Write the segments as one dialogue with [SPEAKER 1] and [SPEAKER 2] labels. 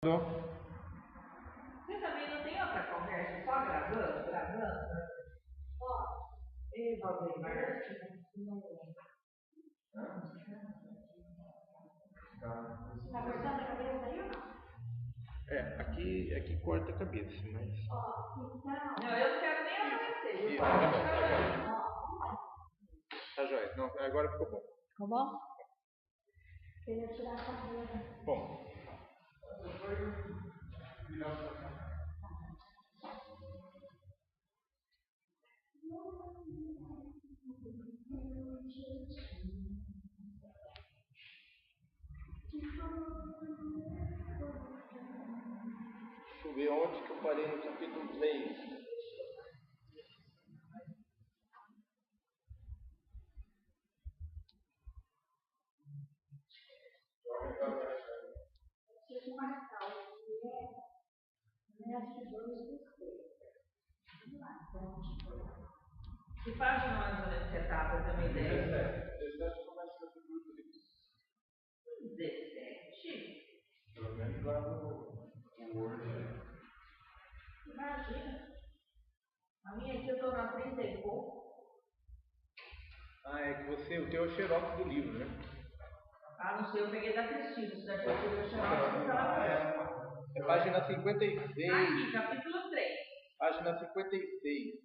[SPEAKER 1] Você também não tem outra conversa, só gravando? Ó, e Valdemar, tá cortando a cabeça aí ou não?
[SPEAKER 2] Aqui corta a cabeça, mas...
[SPEAKER 1] Ó, então... Não, eu não quero nem aparecer.
[SPEAKER 2] Isso, tá bom. Tá jóia. Não, agora ficou bom.
[SPEAKER 1] Ficou bom? Queria tirar a cadeira.
[SPEAKER 2] Bom. Deixa eu ver onde que eu parei no capítulo 3.
[SPEAKER 1] Que página mais ou menos você está para ter uma ideia?
[SPEAKER 2] 17 começa o capítulo 3.
[SPEAKER 1] 17?
[SPEAKER 2] Pelo menos lá no Word.
[SPEAKER 1] Imagina. A minha aqui eu estou na 30 e pouco.
[SPEAKER 2] É que o teu é o xerox do livro, né?
[SPEAKER 1] Ah, não sei, eu peguei da Cristina, isso daqui eu peguei o xerox do cara.
[SPEAKER 2] É página 56.
[SPEAKER 1] Aqui, capítulo 3.
[SPEAKER 2] Página 56.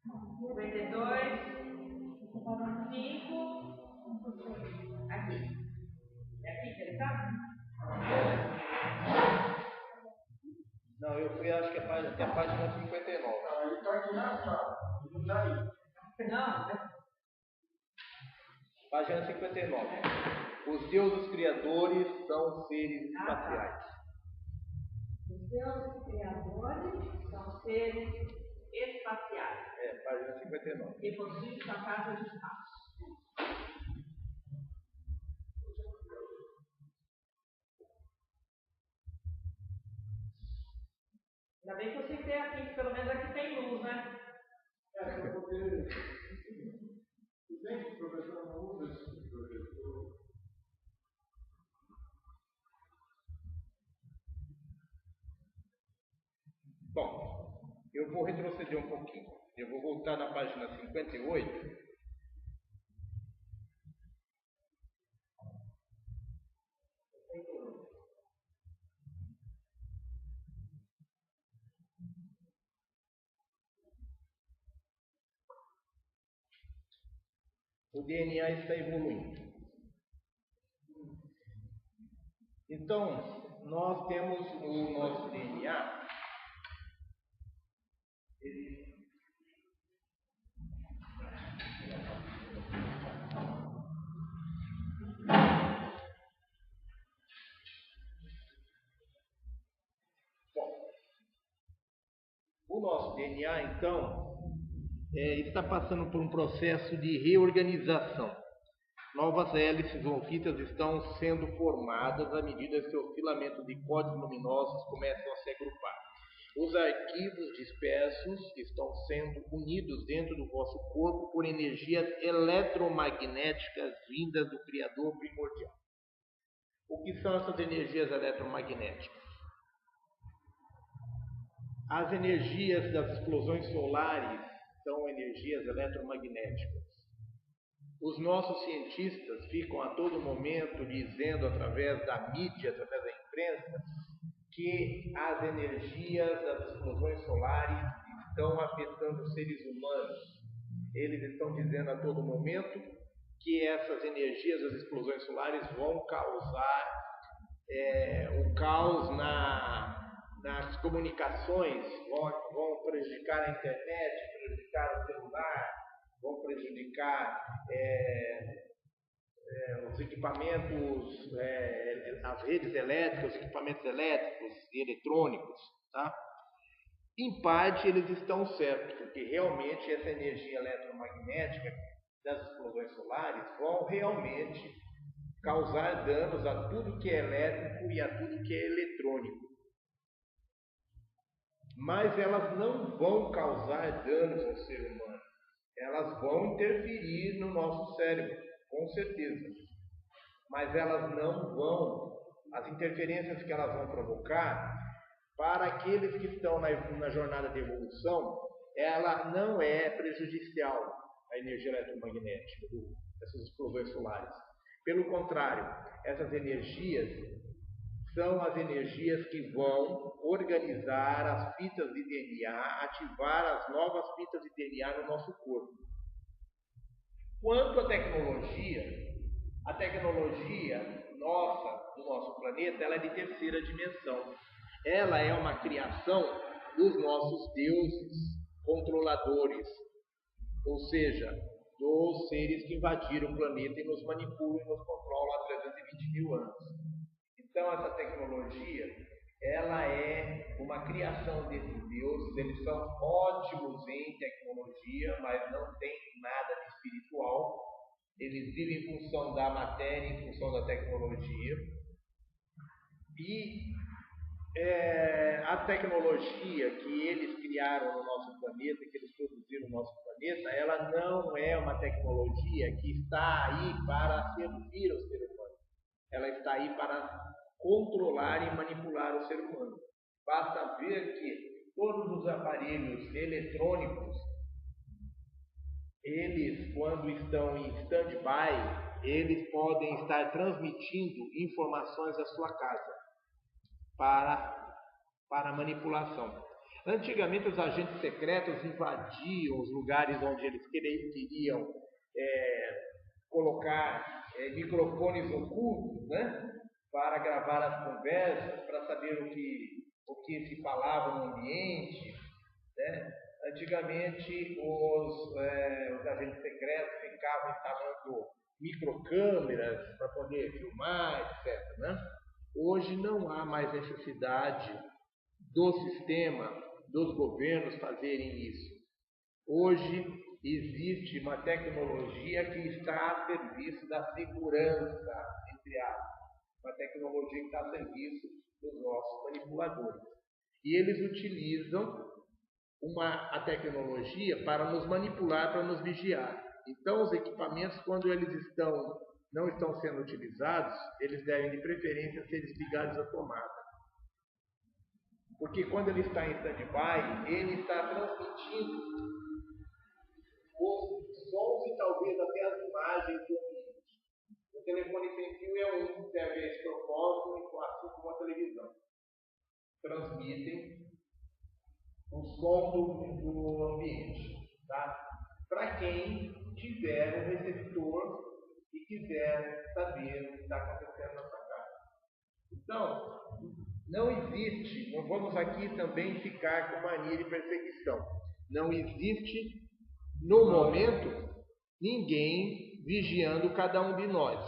[SPEAKER 1] 52, 5, aqui. É aqui que ele está?
[SPEAKER 2] Não, eu fui, acho que é a página 59.
[SPEAKER 3] Não, ele está aqui na sala, ele não está aí.
[SPEAKER 1] Não.
[SPEAKER 2] Página 59. Os deuses criadores são seres espaciais.
[SPEAKER 1] Os deuses criadores são seres espaciais.
[SPEAKER 2] Página 59.
[SPEAKER 1] Que possuem sua casa de espaço. Ainda bem que eu citei aqui, que pelo menos aqui tem luz, né?
[SPEAKER 3] Porque se bem que o professor não usa esse projetor.
[SPEAKER 2] Bom, eu vou retroceder um pouquinho. Eu vou voltar na página 58. O DNA está evoluindo. Então, nós temos o nosso DNA. O nosso DNA, então, está passando por um processo de reorganização. Novas hélices ou fitas estão sendo formadas à medida que o filamento de códigos luminosos começam a se agrupar. Os arquivos dispersos estão sendo unidos dentro do vosso corpo por energias eletromagnéticas vindas do Criador primordial. O que são essas energias eletromagnéticas? As energias das explosões solares são energias eletromagnéticas. Os nossos cientistas ficam a todo momento dizendo, através da mídia, através da imprensa, que as energias das explosões solares estão afetando os seres humanos. Eles estão dizendo a todo momento que essas energias das explosões solares vão causar o caos nas comunicações, vão prejudicar a internet, prejudicar o celular, vão prejudicar os equipamentos, as redes elétricas, os equipamentos elétricos e eletrônicos, tá? Em parte eles estão certos, porque realmente essa energia eletromagnética das explosões solares vão realmente causar danos a tudo que é elétrico e a tudo que é eletrônico. Mas elas não vão causar danos ao ser humano. Elas vão interferir no nosso cérebro, com certeza. Mas elas não vão as interferências que elas vão provocar, para aqueles que estão na jornada de evolução, ela não é prejudicial, a energia eletromagnética, dessas explosões solares. Pelo contrário, essas energias são as energias que vão organizar as fitas de DNA, ativar as novas fitas de DNA no nosso corpo. Quanto à tecnologia, a tecnologia nossa, do nosso planeta, ela é de terceira dimensão. Ela é uma criação dos nossos deuses controladores, ou seja, dos seres que invadiram o planeta e nos manipulam e nos controlam há 320 mil anos. Então, essa tecnologia, ela é uma criação desses deuses. Eles são ótimos em tecnologia, mas não tem nada de espiritual. Eles vivem em função da matéria, em função da tecnologia. E a tecnologia que eles criaram no nosso planeta, que eles produziram no nosso planeta, ela não é uma tecnologia que está aí para servir ao ser humano. Ela está aí para controlar e manipular o ser humano. Basta ver que todos os aparelhos eletrônicos, eles, quando estão em stand-by, eles podem estar transmitindo informações da sua casa para manipulação. Antigamente, os agentes secretos invadiam os lugares onde eles queriam colocar microfones ocultos, né, para gravar as conversas, para saber o que se falava no ambiente, né? Antigamente, os agentes secretos ficavam instalando microcâmeras para poder filmar, etc., né? Hoje não há mais necessidade do sistema, dos governos fazerem isso. Hoje existe uma tecnologia que está a serviço da segurança, entre aspas. Uma tecnologia que está a serviço dos nossos manipuladores. E eles utilizam a tecnologia para nos manipular, para nos vigiar. Então, os equipamentos, quando eles não estão sendo utilizados, eles devem, de preferência, ser desligados à tomada. Porque quando ele está em stand-by, ele está transmitindo os sons e talvez até as imagens do ambiente. O telefone sem fio é um que serve a esse propósito, assim como a televisão. Transmitem o som do ambiente, tá? Para quem tiver um receptor e quiser saber o que está acontecendo na sua casa. Então, não existe, não vamos aqui também ficar com mania de perseguição. Não existe, no momento, ninguém vigiando cada um de nós.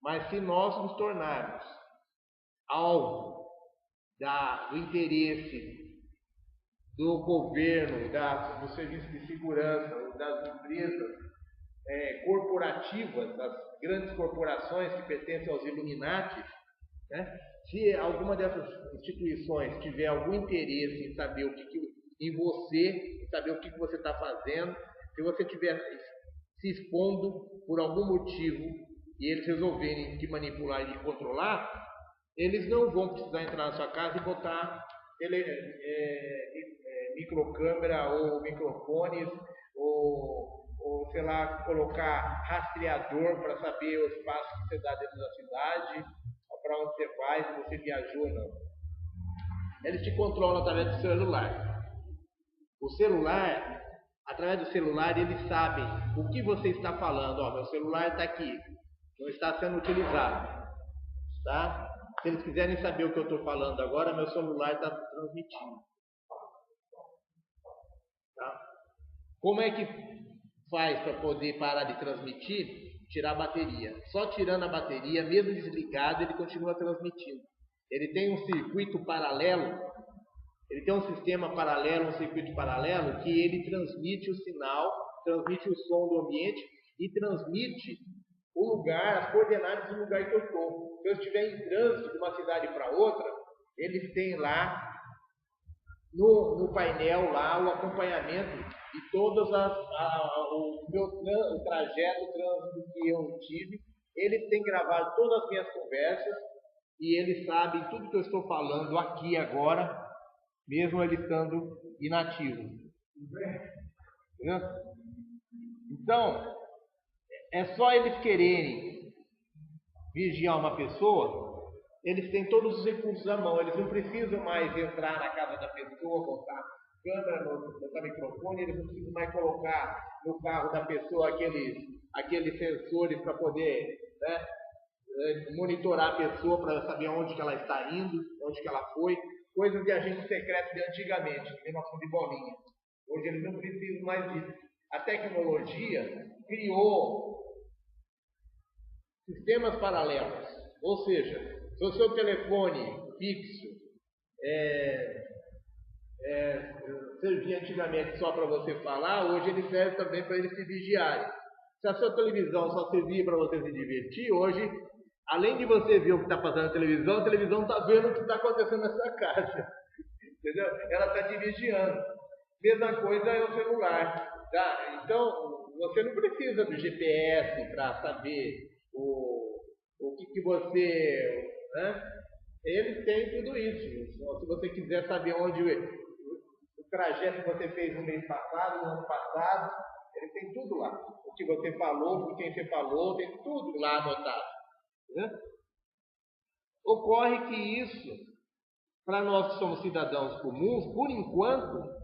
[SPEAKER 2] Mas se nós nos tornarmos alvo do interesse do governo, do serviço de segurança, das empresas corporativas, das grandes corporações que pertencem aos Illuminati, né? Se alguma dessas instituições tiver algum interesse em saber em você, em saber o que você está fazendo, se você estiver se expondo por algum motivo e eles resolverem te manipular e te controlar, eles não vão precisar entrar na sua casa e botar microcâmera ou microfones ou sei lá, colocar rastreador para saber os passos que você dá dentro da cidade, ou para onde você vai, se você viajou ou não. Eles te controlam através do celular. O celular, através do celular, eles sabem o que você está falando. Ó, meu celular está aqui, não está sendo utilizado, tá? Se eles quiserem saber o que eu estou falando agora, meu celular está transmitindo. Tá? Como é que faz para poder parar de transmitir? Tirar a bateria. Só tirando a bateria, mesmo desligado, ele continua transmitindo. Ele tem um circuito paralelo, ele tem um sistema paralelo, um circuito paralelo, que ele transmite o sinal, transmite o som do ambiente e transmite o lugar, as coordenadas do lugar que eu estou. Se eu estiver em trânsito de uma cidade para outra, eles têm lá no painel lá o acompanhamento de todas o trajeto, o trânsito que eu tive. Eles têm gravado todas as minhas conversas e ele sabe tudo que eu estou falando aqui agora, mesmo ele estando inativo. Entendeu? Então, é só eles quererem vigiar uma pessoa, eles têm todos os recursos à mão, eles não precisam mais entrar na casa da pessoa, botar câmera, botar microfone, eles não precisam mais colocar no carro da pessoa aqueles sensores para poder, né, monitorar a pessoa para saber onde que ela está indo, onde que ela foi, coisas de agente secreto de antigamente, noção de bolinha. Hoje eles não precisam mais disso. A tecnologia criou sistemas paralelos, ou seja, se o seu telefone fixo servia antigamente só para você falar, hoje ele serve também para eles se vigiarem. Se a sua televisão só servia para você se divertir, hoje, além de você ver o que está passando na televisão, a televisão está vendo o que está acontecendo na sua casa. Entendeu? Ela está te vigiando. Mesma coisa é o celular. Tá? Então, você não precisa do GPS para saber o que você... Né? Eles têm tudo isso. Então, se você quiser saber onde o trajeto que você fez no mês passado, no ano passado, ele tem tudo lá. O que você falou, com quem você falou, tem tudo lá anotado. Né? Ocorre que isso, para nós que somos cidadãos comuns, por enquanto,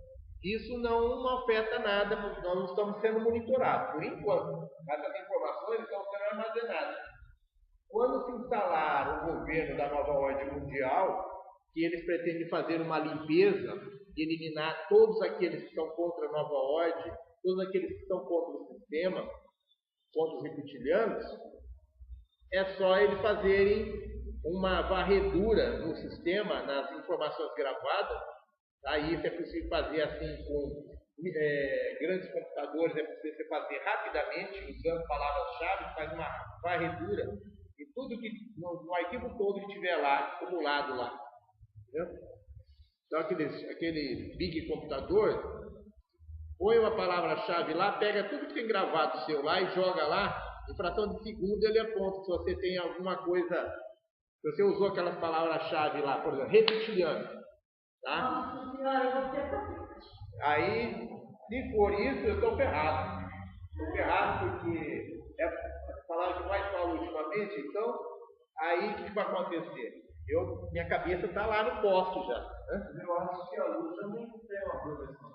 [SPEAKER 2] isso não afeta nada, nós não estamos sendo monitorados, por enquanto. Essas informações estão sendo armazenadas. Quando se instalar o governo da nova ordem mundial, que eles pretendem fazer uma limpeza e eliminar todos aqueles que estão contra a nova ordem, todos aqueles que estão contra o sistema, contra os reptilianos, é só eles fazerem uma varredura no sistema, nas informações gravadas. Aí isso é possível fazer assim com grandes computadores, é possível você fazer rapidamente, usando palavras-chave, faz uma varredura e tudo que no arquivo todo que tiver lá, acumulado lá. Entendeu? Então aquele big computador, põe uma palavra-chave lá, pega tudo que tem gravado seu lá e joga lá, em fração de segundo ele aponta se você tem alguma coisa, se você usou aquelas palavras-chave lá, por exemplo, reptiliano. Tá? Aí, se for isso, eu estou ferrado. Estou ferrado porque é a palavra que mais falo ultimamente. Então, aí o que vai acontecer? Minha cabeça está lá no posto já. Né?
[SPEAKER 3] Eu acho que a luz também tem uma proteção.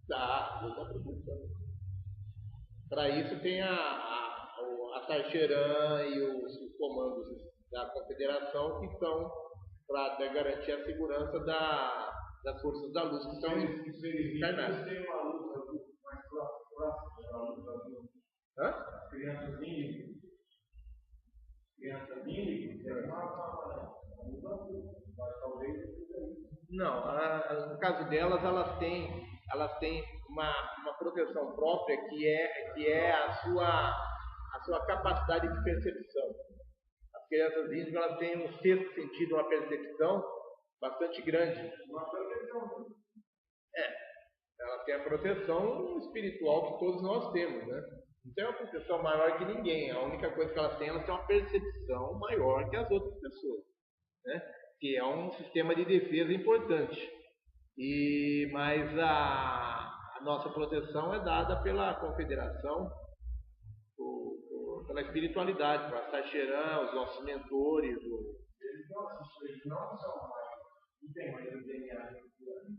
[SPEAKER 2] Tá, luz da proteção. Para isso tem a Tarcheran e os comandos da Confederação que estão para garantir a segurança das forças da luz que estão encarnadas.
[SPEAKER 3] Tem uma luz azul mais próxima da luz azul. As crianças índigas. Crianças índigas, tem uma luz azul. Mas talvez
[SPEAKER 2] não, no caso delas, elas têm uma proteção própria que é a sua capacidade de percepção. As crianças índigas, elas têm um sexto sentido, uma percepção bastante grande. Ela tem a proteção espiritual que todos nós temos, né? Não tem uma proteção maior que ninguém. A única coisa que elas têm uma percepção maior que as outras pessoas, né? Que é um sistema de defesa importante. Mas a nossa proteção é dada pela Confederação, pela espiritualidade, pela Tarcheran, os nossos mentores.
[SPEAKER 3] Eles não são mais. Não tem mais o DNA reptiliano.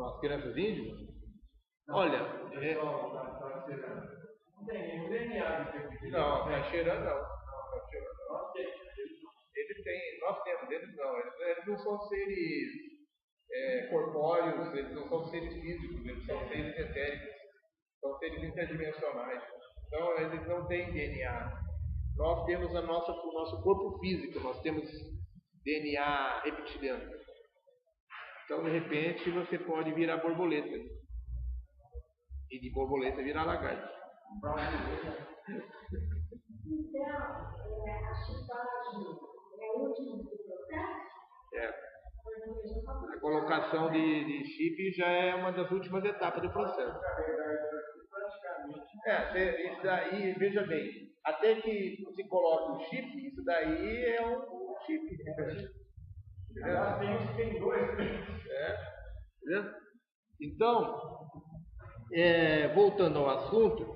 [SPEAKER 2] As crianças índigas? Olha,
[SPEAKER 3] não tem nenhum DNA de reptiliano.
[SPEAKER 2] Não, Tarcheran não. Nós temos, eles não. Eles não são seres corpóreos, eles não são seres físicos, eles são seres etéricos, são seres interdimensionais. Então eles não têm DNA. Nós temos o nosso corpo físico, nós temos DNA reptiliano. Então de repente você pode virar borboleta. E de borboleta virar lagarto.
[SPEAKER 4] Então, a chipagem é o último processo?
[SPEAKER 2] A colocação de chip já é uma das últimas etapas do processo. Isso aí, veja bem, Até que se coloca o chip, isso daí é um chip.
[SPEAKER 3] Aliás, tem uns que tem dois.
[SPEAKER 2] Entendeu? Então, voltando ao assunto,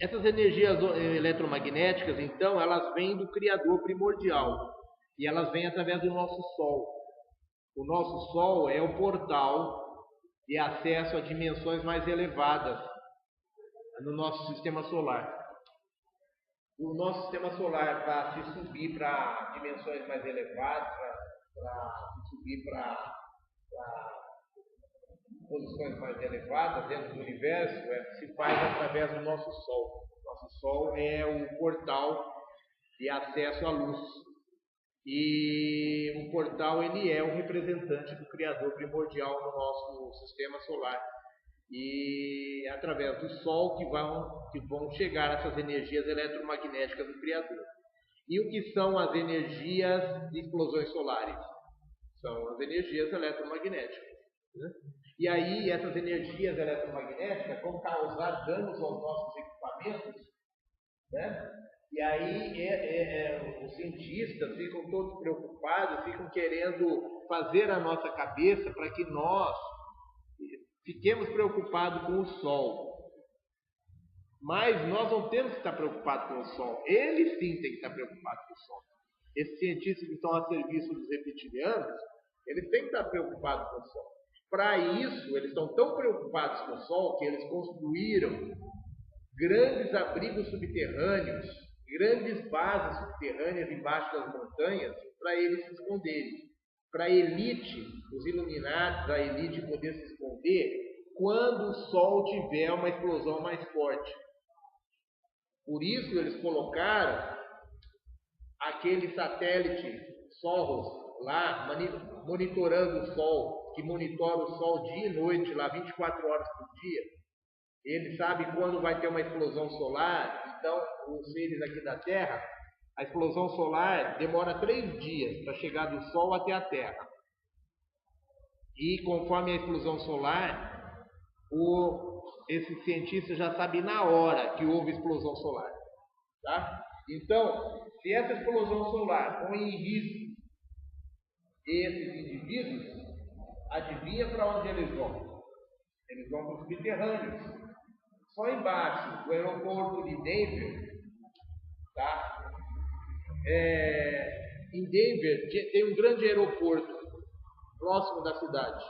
[SPEAKER 2] essas energias eletromagnéticas, então, elas vêm do Criador primordial e elas vêm através do nosso Sol. O nosso Sol é o portal de acesso a dimensões mais elevadas no nosso sistema solar. O nosso sistema solar, para se subir para dimensões mais elevadas, para se subir para posições mais elevadas dentro do universo, se faz através do nosso Sol. Nosso Sol é o portal de acesso à luz. E o portal, ele é o representante do Criador primordial no nosso sistema solar. E é através do Sol que vão chegar essas energias eletromagnéticas do Criador. E o que são as energias de explosões solares? São as energias eletromagnéticas, né? E aí essas energias eletromagnéticas vão causar danos aos nossos equipamentos, né? E aí os cientistas ficam todos preocupados, ficam querendo fazer a nossa cabeça para que nós fiquemos preocupados com o Sol. Mas nós não temos que estar preocupados com o Sol. Eles sim têm que estar preocupados com o Sol. Esses cientistas que estão a serviço dos reptilianos, eles têm que estar preocupados com o Sol. Para isso, eles estão tão preocupados com o Sol que eles construíram grandes abrigos subterrâneos, grandes bases subterrâneas embaixo das montanhas para eles se esconderem. Para a elite, os iluminados, a elite poder se esconder quando o Sol tiver uma explosão mais forte. Por isso eles colocaram aquele satélite Soros lá, monitorando o Sol, que monitora o Sol dia e noite, lá 24 horas por dia. Ele sabe quando vai ter uma explosão solar. Então, os seres aqui da Terra, a explosão solar demora 3 dias para chegar do Sol até a Terra. E conforme a explosão solar, esse cientista já sabe na hora que houve explosão solar. Tá? Então, se essa explosão solar põe em risco esses indivíduos, adivinha para onde eles vão? Eles vão para os subterrâneos. Só embaixo do aeroporto de Denver, tá? Em Denver tem um grande aeroporto próximo da cidade,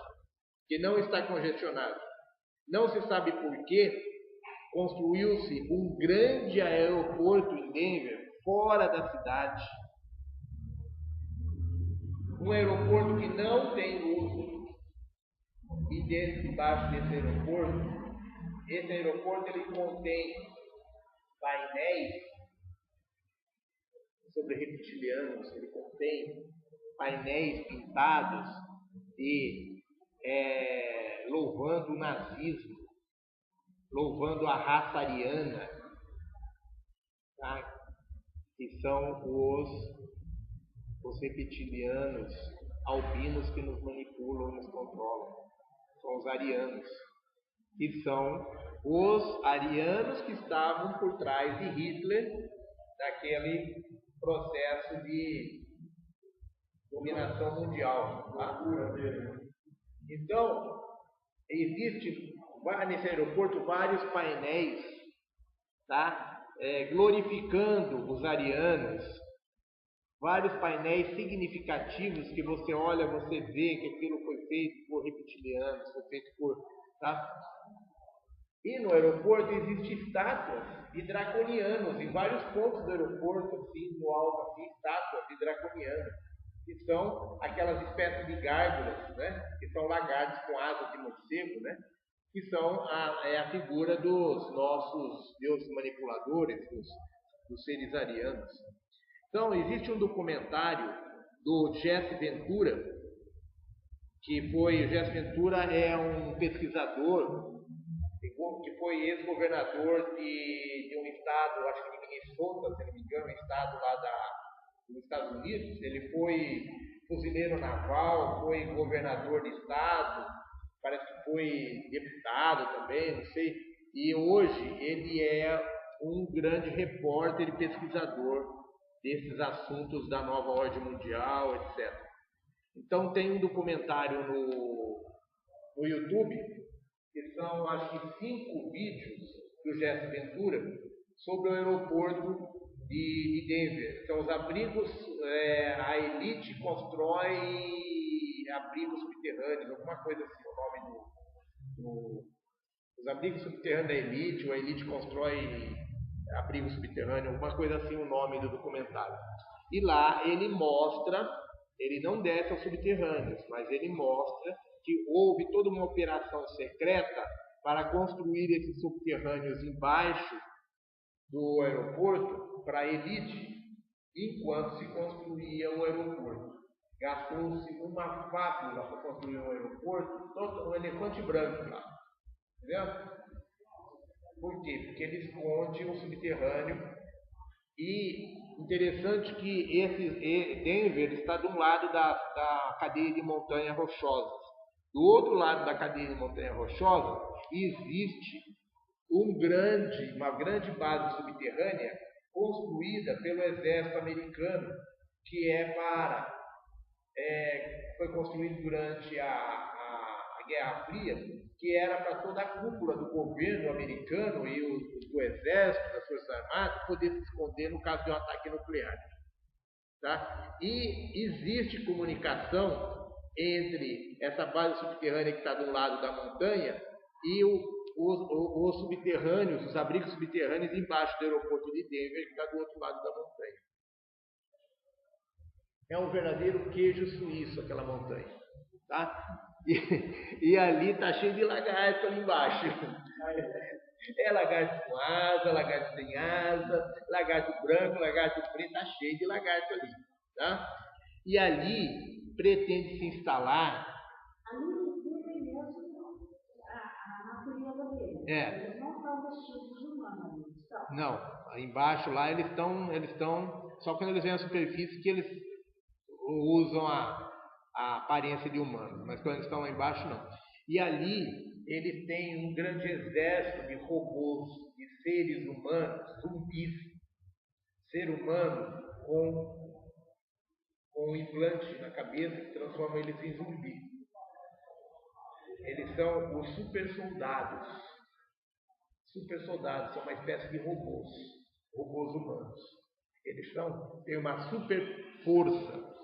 [SPEAKER 2] que não está congestionado. Não se sabe por que construiu-se um grande aeroporto em Denver, fora da cidade. Um aeroporto que não tem uso. E debaixo desse aeroporto, esse aeroporto ele contém painéis sobre reptilianos, ele contém painéis pintados e louvando o nazismo, louvando a raça ariana, tá? Que são os reptilianos albinos que nos manipulam e nos controlam. São os arianos, que são os arianos que estavam por trás de Hitler, daquele processo de dominação mundial. Tá? Então, existe nesse aeroporto vários painéis, tá? Glorificando os arianos, vários painéis significativos que você olha, você vê que aquilo foi feito por reptilianos, foi feito por... Tá? E no aeroporto existem estátuas de draconianos, em vários pontos do aeroporto, assim, no alto, assim, estátuas de draconianos, que são aquelas espécies de gárgulas, né? Que são lagartos com asas de morcego, né? Que são a figura dos nossos deuses manipuladores, dos seres arianos. Então, existe um documentário do Jesse Ventura, o Jesse Ventura é um pesquisador, que foi ex-governador de um estado, acho que de Minnesota, se não me engano, um estado lá dos Estados Unidos. Ele foi fuzileiro naval, foi governador de estado, parece que foi deputado também, não sei. E hoje ele é um grande repórter e pesquisador desses assuntos da nova ordem mundial, etc. Então tem um documentário no YouTube, que são acho que 5 vídeos do Jesse Ventura sobre o aeroporto de Denver. São os abrigos, a elite constrói abrigos subterrâneos, alguma coisa assim, o nome os abrigos subterrâneos da elite, ou a elite constrói abrigo subterrâneo, alguma coisa assim, o nome do documentário. E lá ele mostra, ele não desce aos subterrâneos, mas ele mostra que houve toda uma operação secreta para construir esses subterrâneos embaixo do aeroporto para a elite, enquanto se construía o aeroporto. Gastou-se uma fábula para construir um aeroporto, todo um elefante branco lá. Entendeu? Por quê? Porque ele esconde o subterrâneo. E interessante que esse Denver está de um lado da cadeia de montanhas rochosas. Do outro lado da cadeia de montanha rochosa existe uma grande base subterrânea construída pelo exército americano, que foi construído durante a Guerra Fria, que era para toda a cúpula do governo americano e do exército, das forças armadas, poder se esconder no caso de um ataque nuclear. Tá? E existe comunicação entre essa base subterrânea que está do lado da montanha e os subterrâneos, os abrigos subterrâneos embaixo do aeroporto de Denver, que está do outro lado da montanha. É um verdadeiro queijo suíço aquela montanha. Tá? E ali está cheio de lagarto ali embaixo. É lagarto com asa, lagarto sem asa, lagarto branco, lagarto preto, está cheio de lagarto ali. Tá? E ali pretende se instalar.
[SPEAKER 4] Ali em cima é mesmo a natureza deles. Eles não estão vestidos de humano, estão.
[SPEAKER 2] Não, embaixo lá eles estão, só quando eles vêm à superfície que eles usam a aparência de humano, mas quando eles estão lá embaixo não. E ali eles têm um grande exército de robôs, de seres humanos, zumbis, ser humano com um implante na cabeça que transforma eles em zumbi. Eles são os super soldados. Super soldados são uma espécie de robôs humanos. Eles têm uma super força.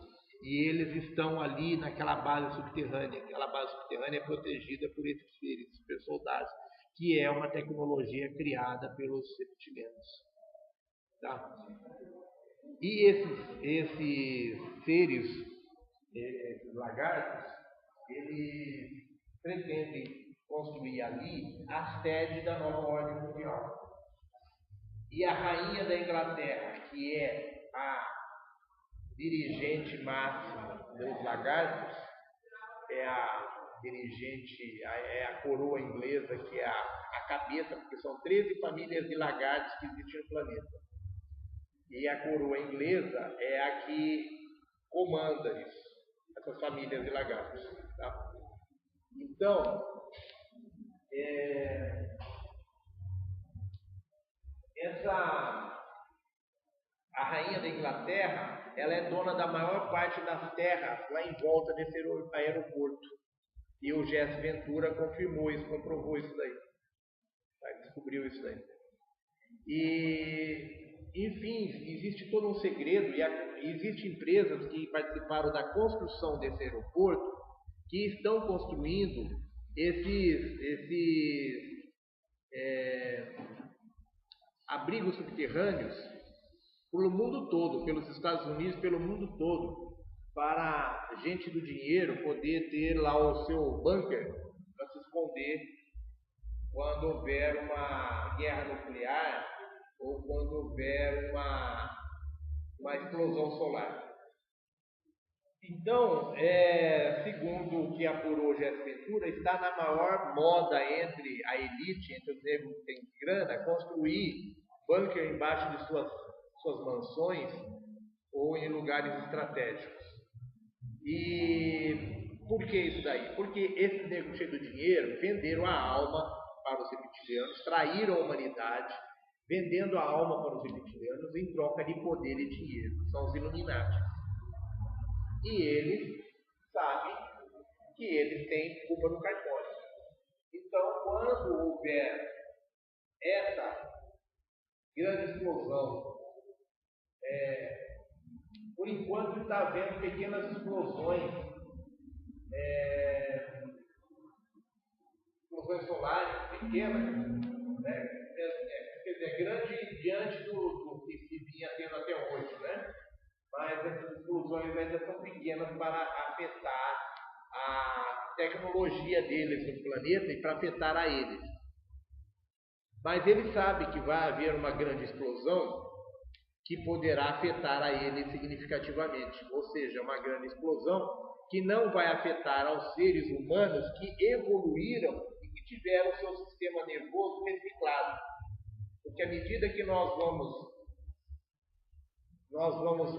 [SPEAKER 2] E eles estão ali naquela base subterrânea. Aquela base subterrânea é protegida por esses seres super soldados, que é uma tecnologia criada pelos reptilianos. Tá? E esses seres, esses lagartos, eles pretendem construir ali a sede da nova ordem mundial. E a rainha da Inglaterra, que é a dirigente máxima dos lagartos, é a dirigente, é a coroa inglesa, que é a cabeça, porque são 13 famílias de lagartos que existem no planeta. E a coroa inglesa é a que comanda isso, essas famílias de lagartos. Tá? Então, a rainha da Inglaterra, ela é dona da maior parte das terras lá em volta desse aeroporto. E o Jesse Ventura confirmou isso, comprovou isso daí. Tá? Descobriu isso daí. E, enfim, existe todo um segredo, e existem empresas que participaram da construção desse aeroporto que estão construindo esses abrigos subterrâneos pelo mundo todo, pelos Estados Unidos, pelo mundo todo, para a gente do dinheiro poder ter lá o seu bunker para se esconder quando houver uma guerra nuclear ou quando houver uma explosão solar. Então, segundo o que apurou Jesse Ventura, está na maior moda entre a elite, entre os negros que têm grana, construir bunker embaixo de suas mansões ou em lugares estratégicos. E por que isso daí? Porque esses negros cheios de dinheiro venderam a alma para os reptilianos, traíram a humanidade, vendendo a alma para os reptilianos em troca de poder e dinheiro. São os Illuminati. E eles sabem que eles têm culpa no cartório. Então, quando houver essa grande explosão, por enquanto está havendo pequenas explosões, explosões solares pequenas, né? Quer dizer, grande diante do que se vinha tendo até hoje, né? Mas essas explosões ainda são pequenas para afetar a tecnologia deles no planeta e para afetar a eles. Mas ele sabe que vai haver uma grande explosão que poderá afetar a eles significativamente. Ou seja, uma grande explosão que não vai afetar aos seres humanos que evoluíram e que tiveram seu sistema nervoso reciclado. Porque à medida que nós vamos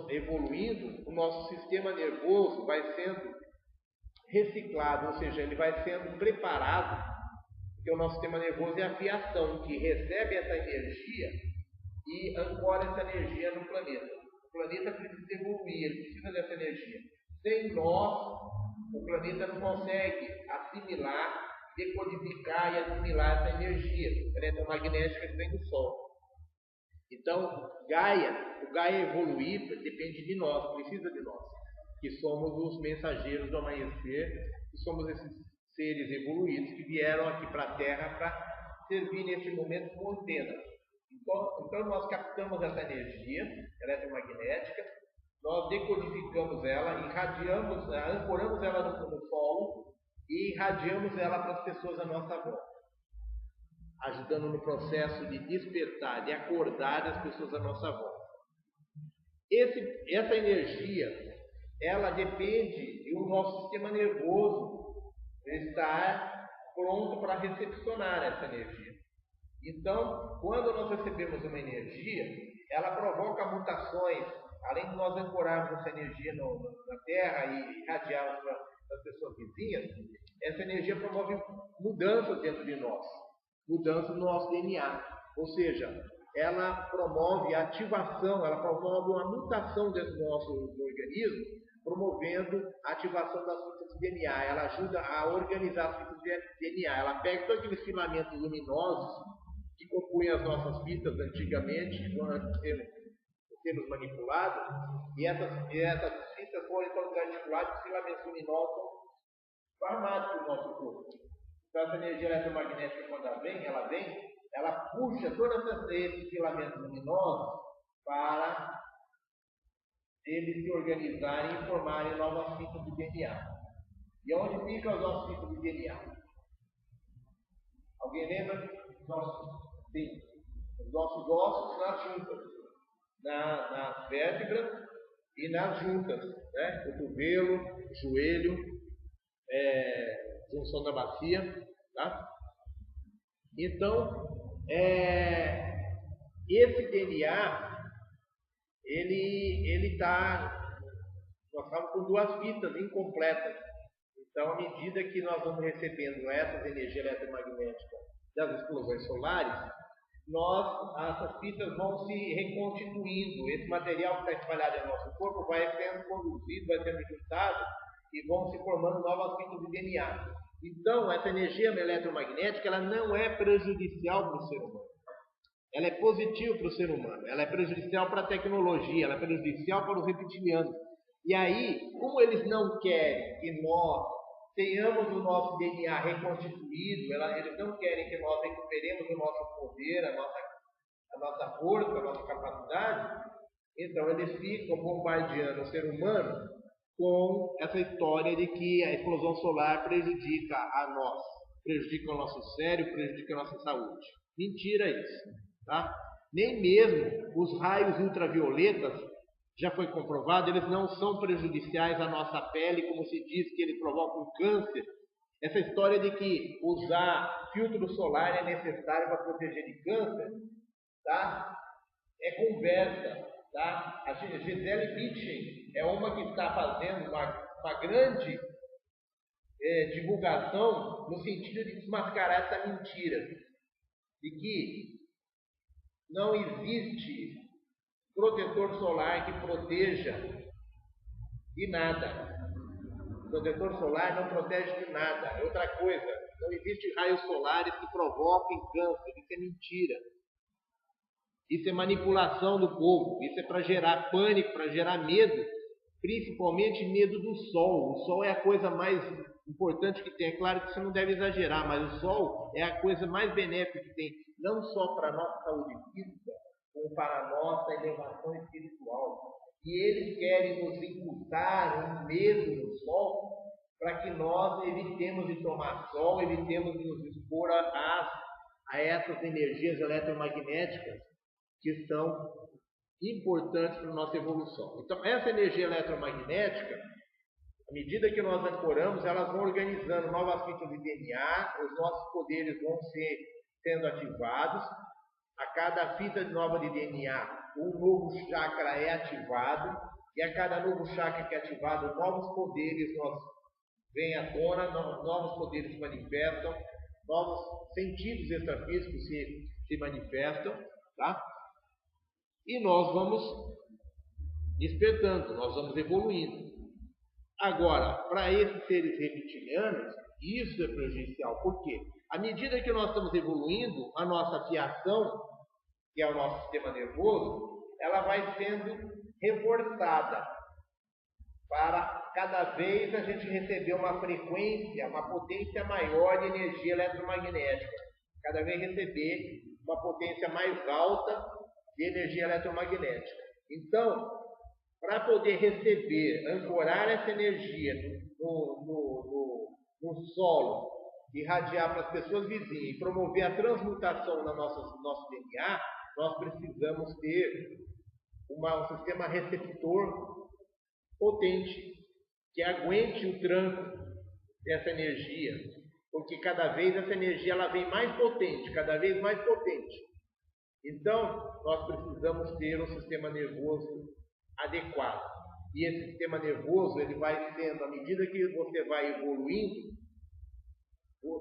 [SPEAKER 2] evoluindo, o nosso sistema nervoso vai sendo reciclado, ou seja, ele vai sendo preparado, porque o nosso sistema nervoso é a fiação que recebe essa energia e ancora essa energia no planeta. O planeta precisa evoluir, ele precisa dessa energia. Sem nós, o planeta não consegue assimilar, decodificar e assimilar essa energia eletromagnética que vem do Sol. Então, o Gaia evoluir depende de nós, precisa de nós, que somos os mensageiros do amanhecer, que somos esses seres evoluídos que vieram aqui para a Terra para servir neste momento como antena. Então nós captamos essa energia eletromagnética, nós decodificamos ela, irradiamos, ancoramos ela no solo e irradiamos ela para as pessoas à nossa volta, ajudando no processo de despertar, de acordar as pessoas à nossa volta. Essa energia, ela depende de um nosso sistema nervoso estar pronto para recepcionar essa energia. Então, quando nós recebemos uma energia, ela provoca mutações. Além de nós ancorarmos essa energia na Terra e irradiarmos para as pessoas vizinhas, essa energia promove mudanças dentro de nós, mudanças no nosso DNA. Ou seja, ela promove a ativação, ela promove uma mutação dentro do nosso organismo, promovendo a ativação das fitas de DNA. Ela ajuda a organizar as fitas de DNA. Ela pega todos aqueles filamentos luminosos que compunham as nossas fitas antigamente, antes de sermos manipulados, e essas fitas foram então desarticuladas, os filamentos luminosos são armados no nosso corpo. Então essa energia eletromagnética, quando ela puxa todos esses filamentos luminosos para eles se organizarem e formarem novas fitas de DNA. E onde ficam as nossas fitas de DNA? Alguém lembra? Sim. Os nossos ossos nas juntas, nas vértebras e nas juntas, né? Cotovelo, joelho, junção da bacia, tá? Então, esse DNA, ele está, nós estamos com duas fitas incompletas. Então, à medida que nós vamos recebendo essas energias eletromagnéticas das explosões solares, essas fitas vão se reconstituindo. Esse material que está espalhado no nosso corpo vai sendo conduzido, vai sendo juntado e vão se formando novas fitas de DNA. Então, essa energia eletromagnética, ela não é prejudicial para o ser humano. Ela é positiva para o ser humano. Ela é prejudicial para a tecnologia. Ela é prejudicial para os reptilianos. E aí, como eles não querem que nós tenhamos o nosso DNA reconstituído, eles não querem que nós recuperemos o nosso poder, a nossa força, a nossa capacidade, então eles ficam bombardeando o ser humano com essa história de que a explosão solar prejudica a nós, prejudica o nosso cérebro, prejudica a nossa saúde. Mentira isso, tá? Nem mesmo os raios ultravioletas, já foi comprovado, eles não são prejudiciais à nossa pele, como se diz que eles provocam câncer. Essa história de que usar filtro solar é necessário para proteger de câncer, tá? É conversa, tá? A Gisele Bündchen é uma que está fazendo uma grande divulgação no sentido de desmascarar essa mentira de que não existe protetor solar que proteja de nada. Protetor solar não protege de nada. Outra coisa, não existe raios solares que provoquem câncer. Isso é mentira. Isso é manipulação do povo. Isso é para gerar pânico, para gerar medo. Principalmente medo do sol. O sol é a coisa mais importante que tem. É claro que você não deve exagerar, mas o sol é a coisa mais benéfica que tem. Não só para a nossa saúde física, como para a nossa elevação espiritual. E eles querem nos imputar um medo no sol para que nós evitemos de tomar sol, evitemos de nos expor a essas energias eletromagnéticas que são importantes para a nossa evolução. Então, essa energia eletromagnética, à medida que nós ancoramos, elas vão organizando novas fitas de DNA, os nossos poderes vão sendo ativados. A cada fita nova de DNA, um novo chakra é ativado, e a cada novo chakra que é ativado, novos poderes vêm à tona, novos poderes se manifestam, novos sentidos extrafísicos se manifestam, tá? E nós vamos despertando, nós vamos evoluindo. Agora, para esses seres reptilianos, isso é prejudicial. Por quê? À medida que nós estamos evoluindo, a nossa fiação, que é o nosso sistema nervoso, ela vai sendo reforçada para cada vez a gente receber uma frequência, uma potência maior de energia eletromagnética. Cada vez receber uma potência mais alta de energia eletromagnética. Então, para poder receber, ancorar essa energia no solo, irradiar para as pessoas vizinhas e promover a transmutação no nosso DNA, nós precisamos ter um sistema receptor potente, que aguente o tranco dessa energia, porque cada vez essa energia ela vem mais potente, cada vez mais potente. Então, nós precisamos ter um sistema nervoso adequado. E esse sistema nervoso, ele vai sendo, à medida que você vai evoluindo,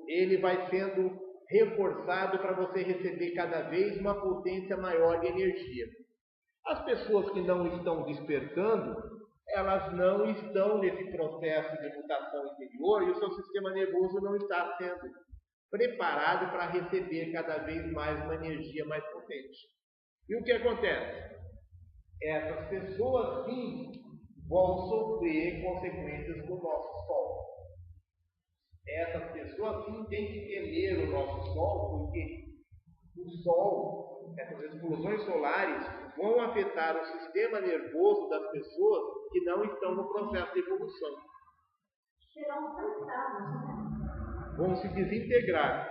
[SPEAKER 2] ele vai sendo reforçado para você receber cada vez uma potência maior de energia. As pessoas que não estão despertando, elas não estão nesse processo de mutação interior e o seu sistema nervoso não está sendo preparado para receber cada vez mais uma energia mais potente. E o que acontece? Essas pessoas, sim, vão sofrer consequências do nosso Sol. Essas pessoas, sim, têm que temer o nosso Sol, porque o Sol, essas explosões solares, vão afetar o sistema nervoso das pessoas que não estão no processo de evolução.
[SPEAKER 4] Serão cansados, né?
[SPEAKER 2] Vão se desintegrar.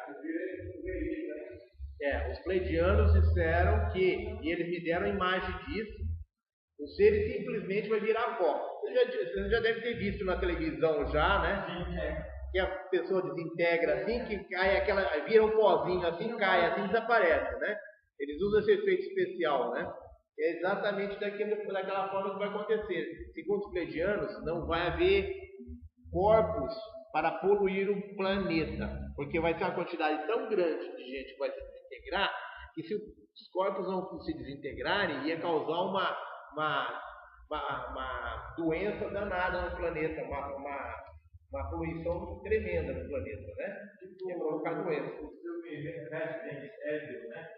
[SPEAKER 2] Os pleidianos disseram que, e eles me deram a imagem disso, o ser simplesmente vai virar pó. Você já deve ter visto na televisão já, né? Que a pessoa desintegra assim, que cai vira um pozinho assim, cai assim, desaparece, né? Eles usam esse efeito especial, né? É exatamente daquela forma que vai acontecer. Segundo os pleidianos, não vai haver corpos para poluir o planeta, porque vai ter uma quantidade tão grande de gente que vai se desintegrar, que se os corpos não se desintegrarem, ia causar uma doença danada no planeta, uma poluição tremenda no planeta, né? Que ia provocar doença.
[SPEAKER 3] O filme Resident Evil, né?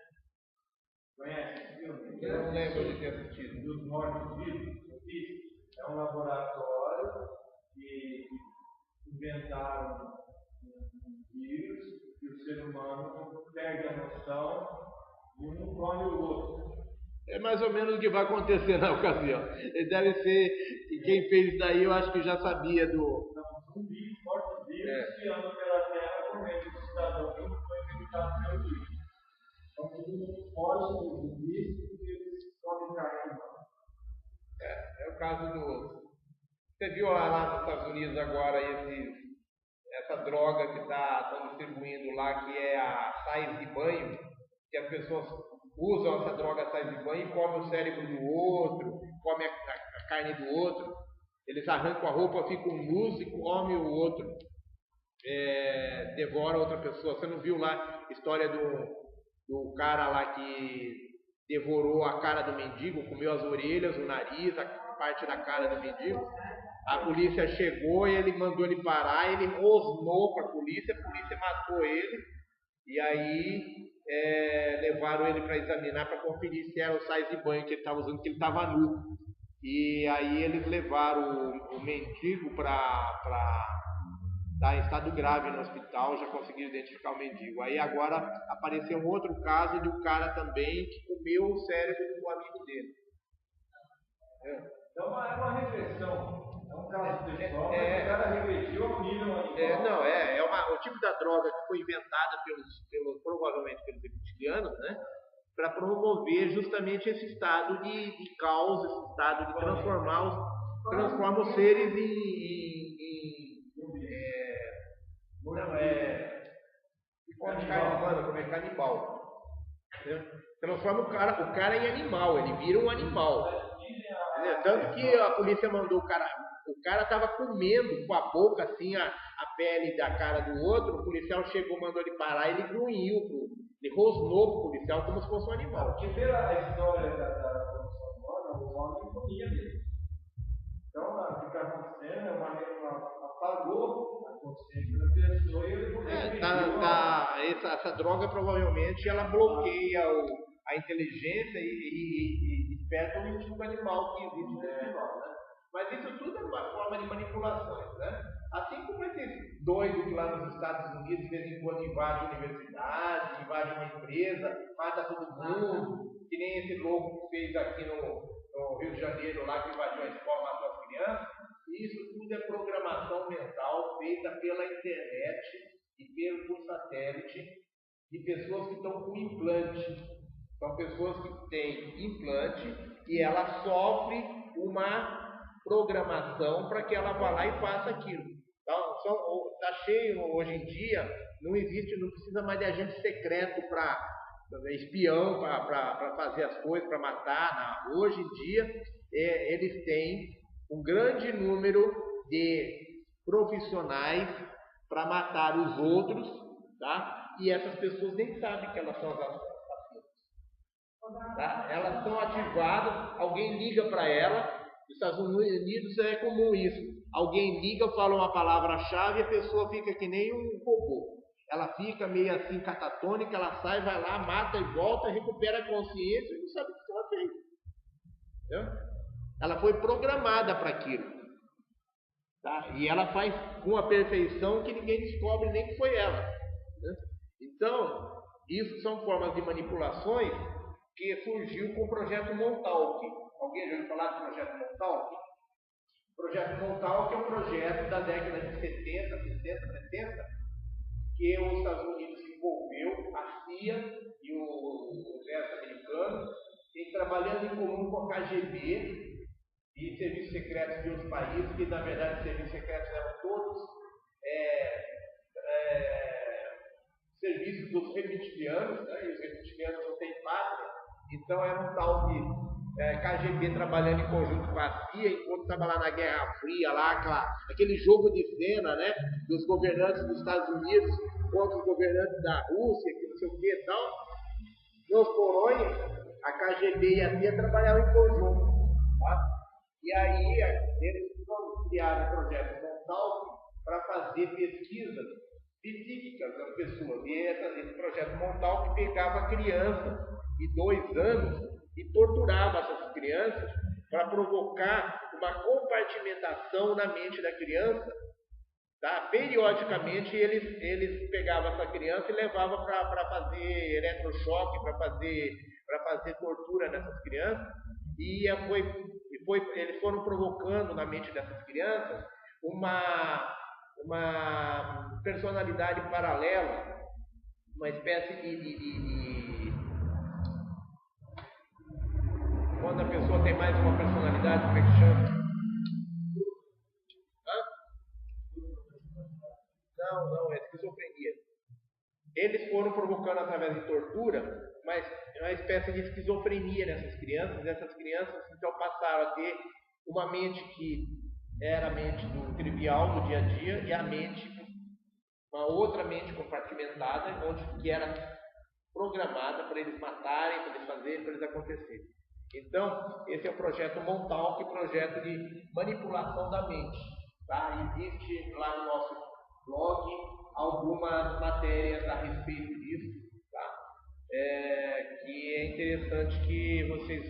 [SPEAKER 3] Conhece esse filme?
[SPEAKER 2] Eu não lembro de ter assistido.
[SPEAKER 3] Dos mortos-vivos. É um laboratório que inventaram um vírus e o ser humano perde a noção e um come o outro.
[SPEAKER 2] É mais ou menos o que vai acontecer na ocasião. Ele deve ser, e quem fez isso daí eu acho que já sabia do...
[SPEAKER 3] São zumbis, mortos-vivos, que andam pela terra comendo o cidadão que foi infectado pelo vírus. Então todo mundo foge dos zumbis porque eles comem carne humana.
[SPEAKER 2] É o caso do... Você viu lá nos Estados Unidos agora essa droga que estão distribuindo lá, que é a sais de banho, que as pessoas usam essa droga sais de banho e comem o cérebro do outro, comem a carne do outro. Eles arrancam a roupa, ficam nus e comem o outro. devora outra pessoa. Você não viu lá a história do cara lá que devorou a cara do mendigo, comeu as orelhas, o nariz, a parte da cara do mendigo? A polícia chegou e ele mandou ele parar, ele rosnou para a polícia matou ele, e aí levaram ele para examinar, para conferir se era o sais de banho que ele estava usando, que ele estava nu. E aí eles levaram o mendigo para estar em estado grave no hospital, já conseguiram identificar o mendigo. Aí agora apareceu um outro caso de um cara também que comeu o cérebro do amigo dele.
[SPEAKER 3] Então é uma regressão. É um caso pessoal, mas o cara regrediu ao nível animal.
[SPEAKER 2] O tipo da droga que foi inventada provavelmente pelos reptilianos, né? Para promover justamente esse estado de caos, esse estado de transformar os seres canibal. Transforma o cara em animal, ele vira um animal. Tanto que a polícia mandou o cara estava comendo com a boca assim a pele da cara do outro, o policial chegou, mandou ele parar, ele grunhiu, ele rosnou pro policial como se fosse um animal.
[SPEAKER 3] Porque pela história da produção humana, o homem comia mesmo. Então, o que está acontecendo é uma apagou a consciência da pessoa e ele
[SPEAKER 2] essa droga provavelmente ela bloqueia a inteligência e desperta o instinto animal que existe no animal, né? Mas isso tudo é uma forma de manipulações, né? Assim como esses doidos que lá nos Estados Unidos de vez em quando invadem a universidade, invadem uma empresa, mata todo mundo, que nem esse louco que fez aqui no Rio de Janeiro lá, que invadiu a escola, matou as crianças. Isso tudo é programação mental feita pela internet e por satélite de pessoas que estão com implante. São pessoas que têm implante e ela sofre uma programação para que ela vá lá e faça aquilo. Então, está cheio hoje em dia, não precisa mais de agente secreto para espião, para fazer as coisas, para matar. Não. Hoje em dia, eles têm um grande número de profissionais para matar os outros, tá? E essas pessoas nem sabem que elas são as assassinas. Tá? Elas são ativadas, alguém liga para ela. Nos Estados Unidos é comum isso. Alguém liga, fala uma palavra-chave e a pessoa fica que nem um robô. Ela fica meio assim catatônica, ela sai, vai lá, mata e volta, recupera a consciência e não sabe o que ela fez. Entendeu? Ela foi programada para aquilo. Tá? E ela faz com uma perfeição que ninguém descobre nem que foi ela. Né? Então, isso são formas de manipulações que surgiu com o projeto Montauk. Alguém já ouviu falar do projeto Montauk? O projeto Montauk é um projeto da década de 70, 70, que os Estados Unidos se envolveu, a CIA e o exército americano, trabalhando em comum com a KGB e serviços secretos de outros países, que na verdade os serviços secretos eram todos serviços dos reptilianos, né? E os reptilianos não têm pátria, então era um tal de KGB trabalhando em conjunto com a CIA, enquanto estava lá na Guerra Fria, aquele jogo de cena, né, dos governantes dos Estados Unidos contra os governantes da Rússia, que não sei o que e tal. Nos porões, a KGB e a CIA trabalhavam em conjunto. Tá? E aí eles criaram o projeto Montauk para fazer pesquisas psíquicas das pessoas. E esse projeto Montauk pegava crianças de 2 anos e torturava essas crianças para provocar uma compartimentação na mente da criança. Tá? Periodicamente eles pegavam essa criança e levavam para fazer eletrochoque, para fazer tortura nessas crianças. E eles foram provocando na mente dessas crianças uma personalidade paralela, uma espécie de quando a pessoa tem mais de uma personalidade, como é que chama? Não, é esquizofrenia. Eles foram provocando através de tortura, mas uma espécie de esquizofrenia nessas crianças. Essas crianças então passaram a ter uma mente que era a mente do trivial, do dia a dia, e a mente uma outra mente compartimentada, que era programada para eles matarem, para eles fazerem, para eles acontecerem. Então, esse é o projeto Montauk, projeto de manipulação da mente. Tá? Existe lá no nosso blog algumas matérias a respeito disso, tá? Que é interessante que vocês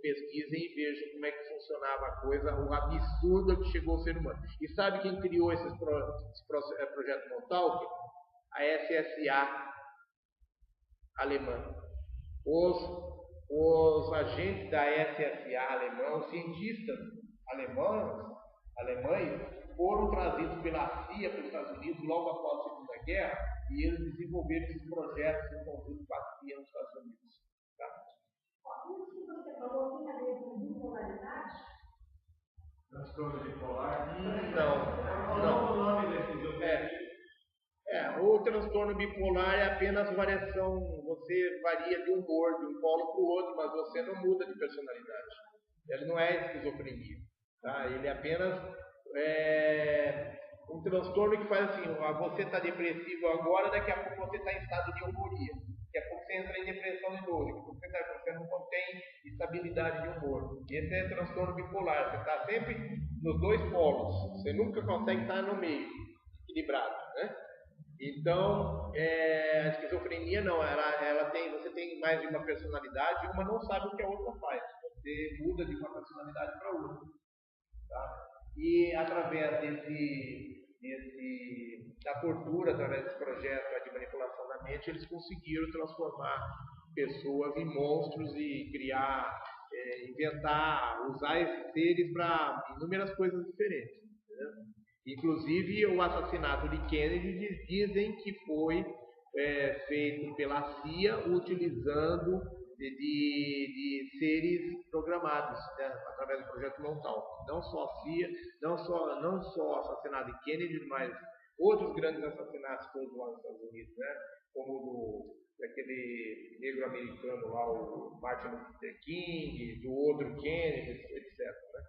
[SPEAKER 2] pesquisem e vejam como é que funcionava a coisa, o absurdo que chegou ao ser humano. E sabe quem criou esse projeto Montauk? A SSA alemã. Os agentes da SSA alemã, os cientistas alemães, foram trazidos pela CIA para os Estados Unidos logo após a Segunda Guerra, e eles desenvolveram esses projetos em conjunto com a CIA nos Estados Unidos. Tá?
[SPEAKER 4] Isso que você falou tem a ver com bipolaridade?
[SPEAKER 3] Transtorno bipolar?
[SPEAKER 2] Não.
[SPEAKER 3] O nome desses objetivos?
[SPEAKER 2] O transtorno bipolar é apenas variação, você varia de humor, de um polo para o outro, mas você não muda de personalidade. Ele não é esquizofrenia. Tá? Ele é apenas um transtorno que faz assim, você está depressivo agora, daqui a pouco você está em estado de euforia. Daqui a pouco você entra em depressão de novo, daqui a pouco você não contém estabilidade de humor. Esse é transtorno bipolar, você está sempre nos dois polos, você nunca consegue estar no meio, equilibrado, né? Então, a esquizofrenia não, você tem mais de uma personalidade e uma não sabe o que a outra faz. Você muda de uma personalidade para outra. Tá? E através da tortura, através desse projeto de manipulação da mente, eles conseguiram transformar pessoas em monstros e criar, inventar, usar esses seres para inúmeras coisas diferentes. Entendeu? Inclusive o assassinato de Kennedy dizem que foi feito pela CIA utilizando de seres programados, né, através do projeto Montauk. Não só a CIA, não só o assassinato de Kennedy, mas outros grandes assassinatos todos lá nos Estados Unidos, né, como daquele negro americano lá, o Martin Luther King, do outro Kennedy, etc. Né?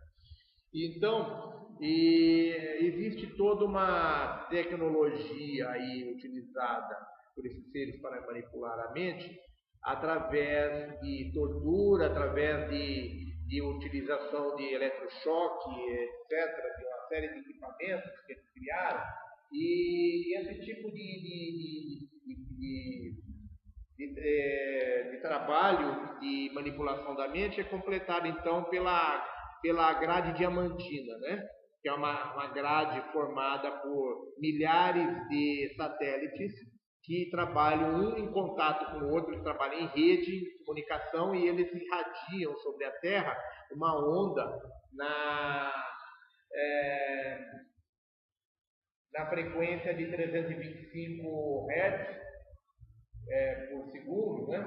[SPEAKER 2] Então, existe toda uma tecnologia aí utilizada por esses seres para manipular a mente, através de tortura, através de utilização de eletrochoque, etc., de uma série de equipamentos que eles criaram, e esse tipo de trabalho de manipulação da mente é completado então pela grade diamantina, né? Que é uma grade formada por milhares de satélites que trabalham um em contato com o outro, eles trabalham em rede de comunicação e eles irradiam sobre a Terra uma onda na frequência de 325 Hz por segundo, né?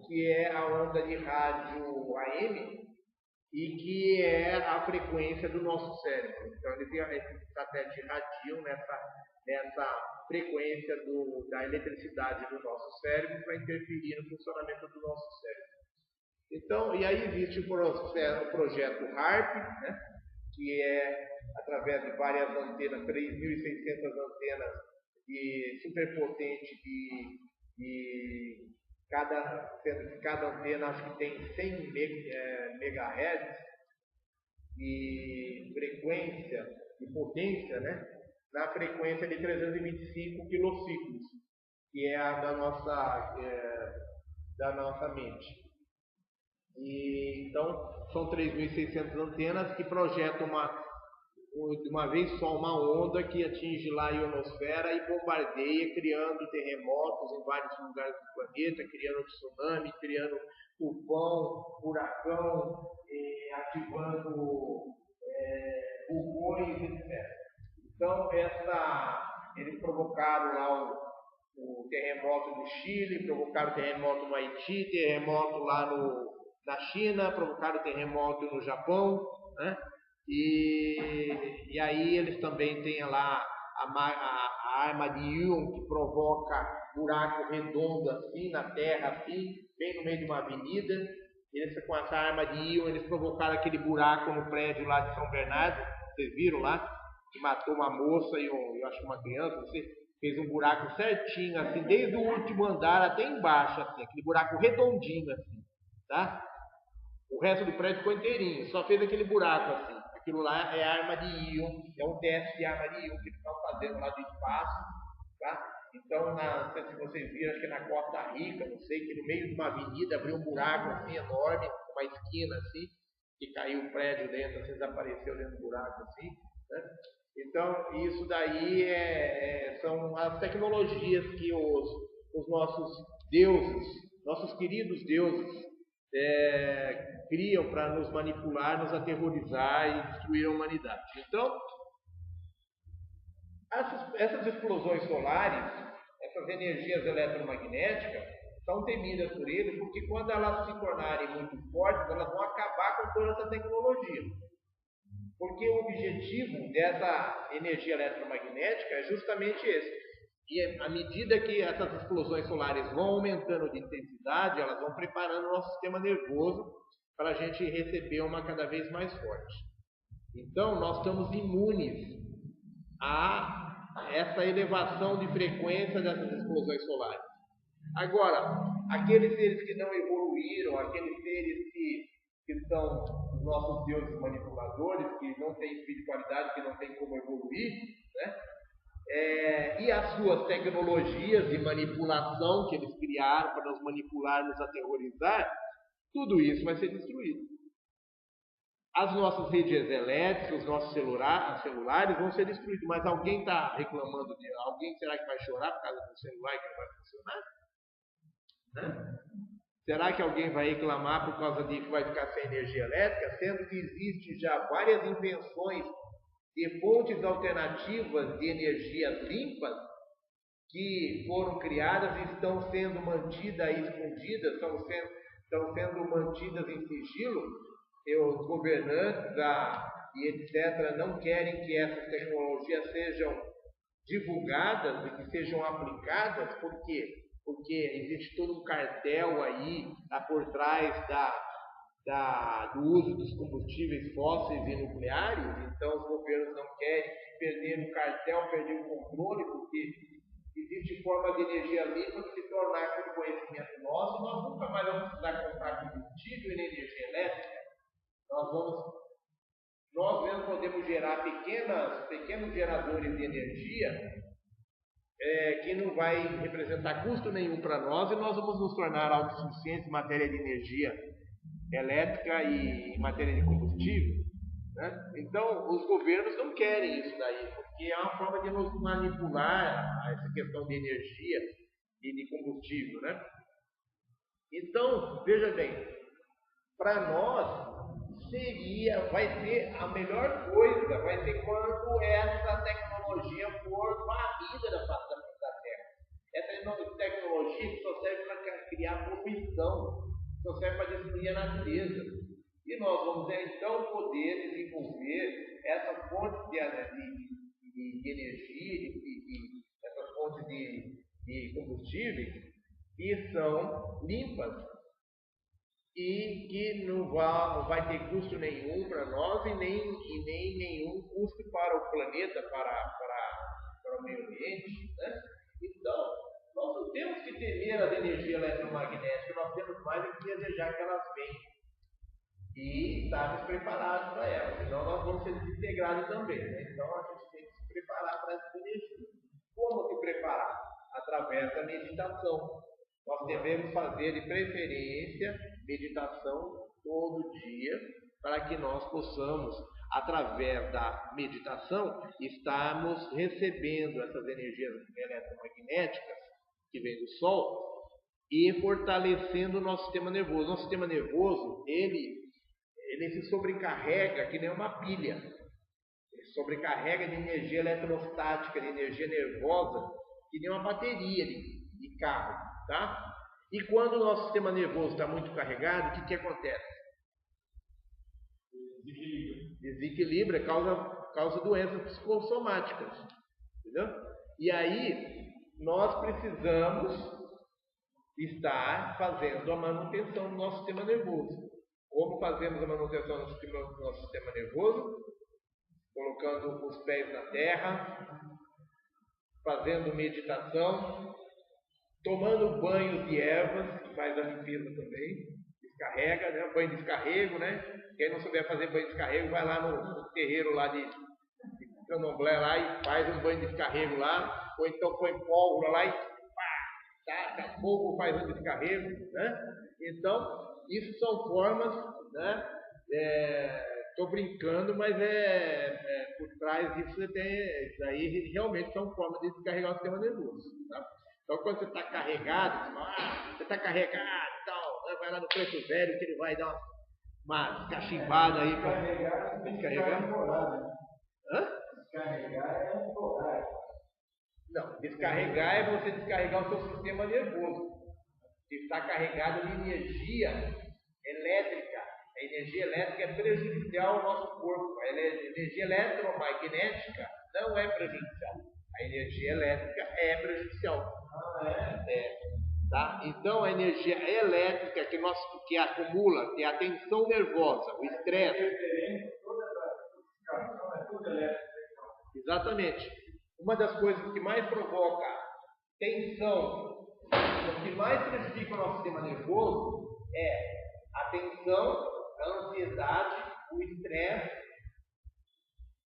[SPEAKER 2] Que é a onda de rádio AM, e que é a frequência do nosso cérebro. Então, esses satélites irradiam nessa frequência da eletricidade do nosso cérebro para interferir no funcionamento do nosso cérebro. Então, e aí existe o projeto HARP, né, que é através de várias antenas, 3.600 antenas superpotentes sendo que cada antena acho que tem 100 MHz de frequência e potência, né? Na frequência de 325 quilociclos, que é a da nossa mente. E então são 3.600 antenas que projetam de uma vez só uma onda que atinge lá a ionosfera e bombardeia, criando terremotos em vários lugares do planeta, criando tsunami, criando tufão, furacão, ativando vulcões, etc. Então, eles provocaram lá o terremoto no Chile, provocaram terremoto no Haiti, terremoto lá na China, provocaram terremoto no Japão, né? E aí eles também têm lá a arma de Ion, que provoca buraco redondo assim na terra, assim, bem no meio de uma avenida. Eles, com essa arma de Ion, eles provocaram aquele buraco no prédio lá de São Bernardo, vocês viram lá, que matou uma moça e eu acho que uma criança, não sei. Fez um buraco certinho, assim, desde o último andar até embaixo, assim, aquele buraco redondinho, assim, tá? O resto do prédio ficou inteirinho, só fez aquele buraco, assim. Aquilo lá é arma de íon, é um teste de arma de íon que eles estão fazendo lá do espaço, tá? Então, não sei se vocês viram, acho que na Costa Rica, não sei, que no meio de uma avenida abriu um buraco, assim, enorme, uma esquina, assim, que caiu o prédio dentro, assim, desapareceu dentro do buraco, assim, né? Então, isso daí são as tecnologias que os nossos deuses, nossos queridos deuses, criam para nos manipular, nos aterrorizar e destruir a humanidade. Então, essas explosões solares, essas energias eletromagnéticas, são temidas por eles, porque quando elas se tornarem muito fortes, elas vão acabar com toda essa tecnologia. Porque o objetivo dessa energia eletromagnética é justamente esse. E à medida que essas explosões solares vão aumentando de intensidade, elas vão preparando o nosso sistema nervoso para a gente receber uma cada vez mais forte. Então, nós estamos imunes a essa elevação de frequência dessas explosões solares. Agora, aqueles seres que não evoluíram, aqueles seres que são os nossos deuses manipuladores, que não têm espiritualidade, que não têm como evoluir, né? E as suas tecnologias de manipulação que eles criaram para nos manipular, nos aterrorizar, tudo isso vai ser destruído. As nossas redes elétricas, os nossos celulares vão ser destruídos, mas alguém está reclamando de alguém? Será que vai chorar por causa do celular que não vai funcionar? Né? Será que alguém vai reclamar por causa de que vai ficar sem energia elétrica, sendo que existe já várias invenções de fontes alternativas de energias limpas que foram criadas e estão sendo mantidas escondidas, estão sendo mantidas em sigilo? E os governantes e etc. não querem que essas tecnologias sejam divulgadas e que sejam aplicadas. Por quê? Porque existe todo um cartel aí por trás do uso dos combustíveis fósseis e nucleares. Então os governos não querem perder o cartel, perder o controle, porque existe forma de energia limpa que se tornar como conhecimento nosso. Nós nunca mais vamos precisar comprar combustível e energia elétrica. Nós mesmos podemos gerar pequenos geradores de energia que não vai representar custo nenhum para nós, e nós vamos nos tornar autossuficientes em matéria de energia elétrica e em matéria de combustível, né? Então, os governos não querem isso daí, porque é uma forma de nos manipular essa questão de energia e de combustível, né? Então, veja bem, para nós vai ser a melhor coisa, vai ser quando essa tecnologia for varrida da face da Terra. Essa tecnologia que só serve para criar poluição, só serve para destruir a natureza. E nós vamos então poder desenvolver essas fontes de energia e essas fontes de combustíveis que são limpas e que não vai ter custo nenhum para nós e nem nenhum custo para o planeta, para o meio ambiente, né? Então, nós não temos que temer as energias eletromagnéticas, nós temos mais que desejar que elas venham e estarmos preparados para elas, senão nós vamos ser desintegrados também, né? Então a gente tem que se preparar para essa energia. Como se preparar? Através da meditação. Nós devemos fazer de preferência meditação todo dia, para que nós possamos, através da meditação, estarmos recebendo essas energias eletromagnéticas que vêm do Sol e fortalecendo o nosso sistema nervoso. Nosso sistema nervoso, ele se sobrecarrega que nem uma pilha. Ele sobrecarrega de energia eletrostática, de energia nervosa, que nem uma bateria de carro, tá? E quando o nosso sistema nervoso está muito carregado, o que acontece? Desequilibra, causa doenças psicossomáticas, entendeu? E aí nós precisamos estar fazendo a manutenção do nosso sistema nervoso. Como fazemos a manutenção do nosso sistema nervoso? Colocando os pés na terra, fazendo meditação, tomando banhos de ervas, que faz a limpeza também, descarrega, né? Banho de descarrego, né? Quem não souber fazer banho de descarrego, vai lá no terreiro lá de Candomblé lá e faz um banho de descarrego lá, ou então põe pólvora lá e taca fogo, faz um descarrego, né? Então, isso são formas, né? Estou brincando, mas por trás disso isso aí realmente são formas de descarregar o sistema nervoso, tá? Então, quando você está carregado, você está carregado e tal, né? Vai lá no preço velho que ele vai dar uma cachimbada aí para descarregar. Hã?
[SPEAKER 3] Descarregar é ancorar.
[SPEAKER 2] Não, descarregar é você descarregar o seu sistema nervoso. Está carregado de energia elétrica. A energia elétrica é prejudicial ao nosso corpo. A energia eletromagnética não é prejudicial. A energia elétrica é prejudicial. Tá? Então, a energia elétrica que acumula, que é a tensão nervosa, o estresse. Exatamente. Uma das coisas que mais provoca tensão, o que mais prejudica o nosso sistema nervoso é a tensão, a ansiedade, o estresse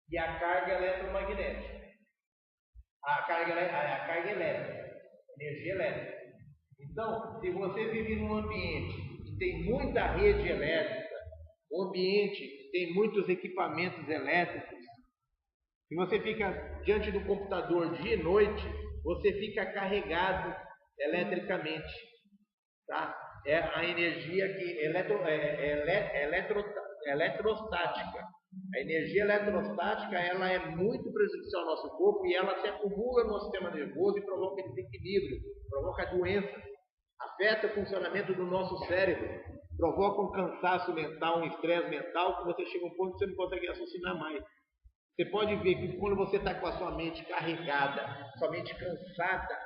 [SPEAKER 2] e a carga eletromagnética. A carga elétrica, energia elétrica. Então, se você vive num ambiente que tem muita rede elétrica, um ambiente que tem muitos equipamentos elétricos, se você fica diante do computador dia e noite, você fica carregado eletricamente, tá? É a energia eletrostática. A energia eletrostática ela é muito prejudicial ao nosso corpo e ela se acumula no sistema nervoso e provoca desequilíbrio, provoca doenças, afeta o funcionamento do nosso cérebro, provoca um cansaço mental, um estresse mental que você chega a um ponto que você não consegue raciocinar mais. Você pode ver que quando você está com a sua mente carregada, sua mente cansada,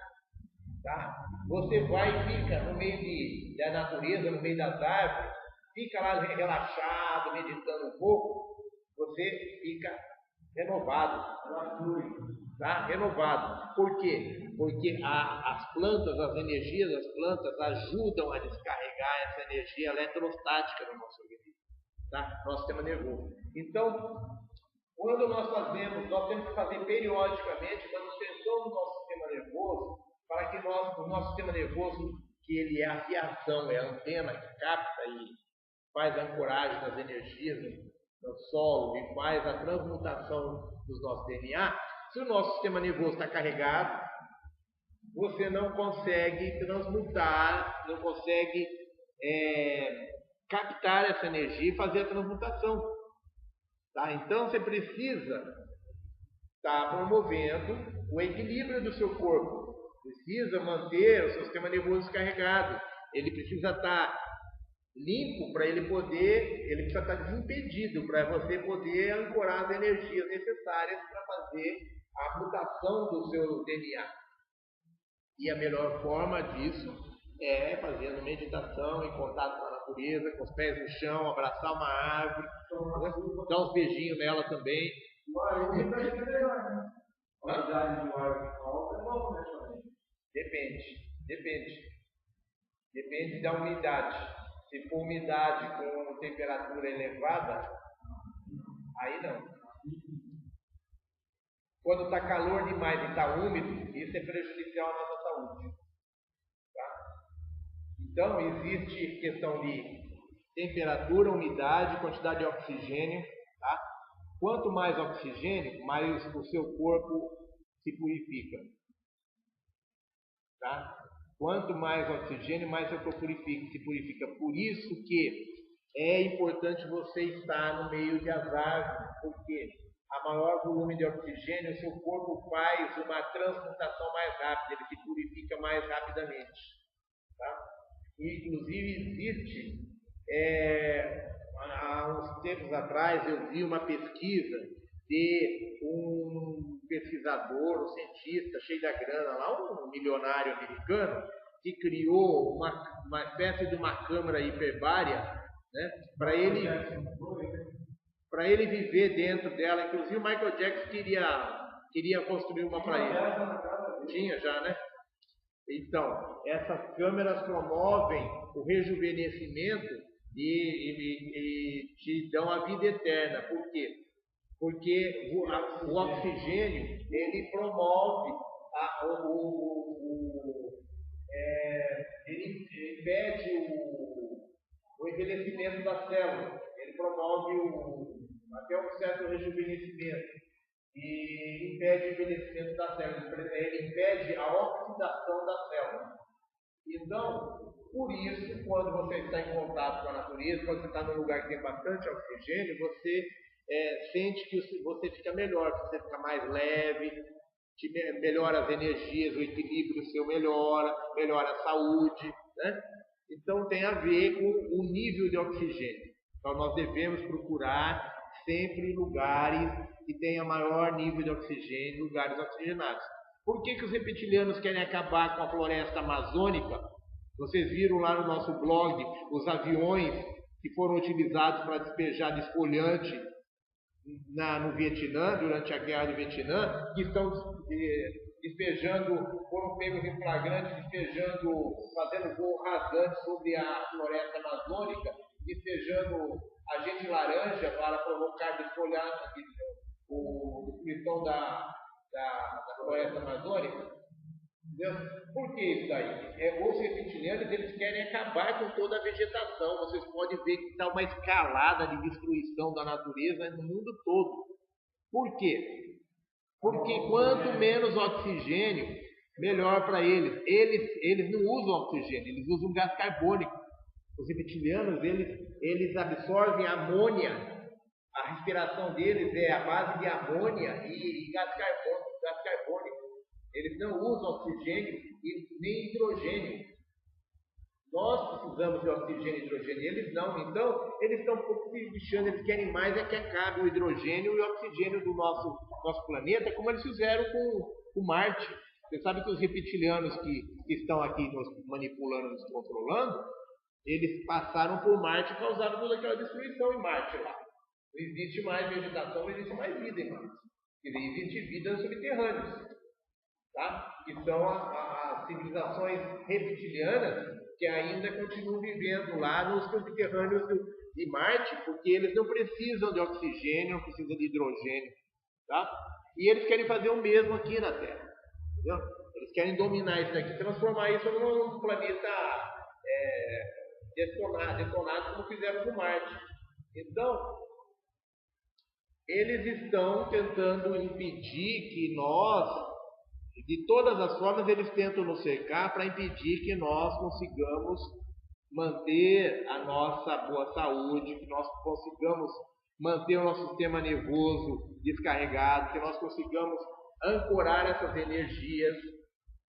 [SPEAKER 2] tá? Você vai e fica no meio da natureza, no meio das árvores, fica lá relaxado, meditando um pouco, você fica renovado, tá? Renovado. Por quê? Porque as plantas, as energias das plantas ajudam a descarregar essa energia eletrostática no nosso organismo, tá? Nosso sistema nervoso. Então, quando nós temos que fazer periodicamente manutenção do nosso sistema nervoso, para que o nosso sistema nervoso, que ele é a fiação, é a antena que capta e faz a ancoragem das energias no solo e faz a transmutação dos nossos DNA, se o nosso sistema nervoso está carregado, você não consegue transmutar, não consegue captar essa energia e fazer a transmutação. Tá? Então você precisa estar promovendo o equilíbrio do seu corpo. Precisa manter o seu sistema nervoso descarregado. Ele precisa estar limpo para ele precisa estar desimpedido para você poder ancorar as energias necessárias para fazer a mutação do seu DNA. E a melhor forma disso é fazendo meditação em contato com a natureza, com os pés no chão, abraçar uma árvore, dar uns beijinhos nela também. Depende da umidade. Se for umidade com temperatura elevada, aí não. Quando está calor demais e está úmido, isso é prejudicial à nossa saúde. Tá? Então, existe questão de temperatura, umidade, quantidade de oxigênio. Tá? Quanto mais oxigênio, mais o seu corpo se purifica. Tá? Quanto mais oxigênio, mais seu corpo se purifica. Por isso que é importante você estar no meio de árvores, porque a maior volume de oxigênio, o seu corpo faz uma transmutação mais rápida, ele se purifica mais rapidamente. Tá? E, inclusive, existe, há uns tempos atrás, eu vi uma pesquisa de um pesquisador, um cientista cheio da grana, lá um milionário americano, que criou uma espécie de uma câmara hiperbárea, né, para ele viver dentro dela. Inclusive o Michael Jackson queria construir uma para ele. Tinha já, né? Então, essas câmeras promovem o rejuvenescimento e te dão a vida eterna. Por quê? Porque o oxigênio, ele promove, ele impede o envelhecimento da célula. Ele promove até um certo rejuvenescimento. E impede o envelhecimento da célula, ele impede a oxidação da célula. Então, por isso, quando você está em contato com a natureza, quando você está num lugar que tem bastante oxigênio, você sente que você fica melhor, você fica mais leve, melhora as energias, o equilíbrio seu melhora a saúde, né? Então tem a ver com o nível de oxigênio. Então nós devemos procurar sempre lugares que tenham maior nível de oxigênio, lugares oxigenados. Por que os reptilianos querem acabar com a floresta amazônica? Vocês viram lá no nosso blog os aviões que foram utilizados para despejar desfolhante no Vietnã, durante a guerra do Vietnã, que estão despejando, foram pegos em flagrante, fazendo voo rasante sobre a floresta amazônica, despejando agente laranja para provocar desfolhamento, destruição da floresta amazônica. Entendeu? Por que isso daí? Os reptilianos, eles querem acabar com toda a vegetação. Vocês podem ver que está uma escalada de destruição da natureza no mundo todo. Por quê? Porque quanto menos oxigênio, melhor para eles. Eles não usam oxigênio, eles usam gás carbônico. Os reptilianos, eles absorvem amônia. A respiração deles é a base de amônia e gás carbônico. Eles não usam oxigênio e nem hidrogênio. Nós precisamos de oxigênio e hidrogênio, eles não. Então, eles estão um pouco se bichando, eles querem mais que acabe o hidrogênio e o oxigênio do nosso planeta, como eles fizeram com Marte. Você sabe que os reptilianos que estão aqui nos manipulando, nos controlando, eles passaram por Marte e causaram toda aquela destruição em Marte lá. Não existe mais vegetação, não existe mais vida em Marte. Existe vida subterrâneos. Tá? Que são as civilizações reptilianas que ainda continuam vivendo lá nos subterrâneos de Marte, porque eles não precisam de oxigênio, não precisam de hidrogênio. Tá? E eles querem fazer o mesmo aqui na Terra. Entendeu? Eles querem dominar isso daqui, transformar isso num planeta detonado como fizeram com Marte. Então, eles estão tentando impedir que nós, de todas as formas, eles tentam nos cercar para impedir que nós consigamos manter a nossa boa saúde, que nós consigamos manter o nosso sistema nervoso descarregado, que nós consigamos ancorar essas energias,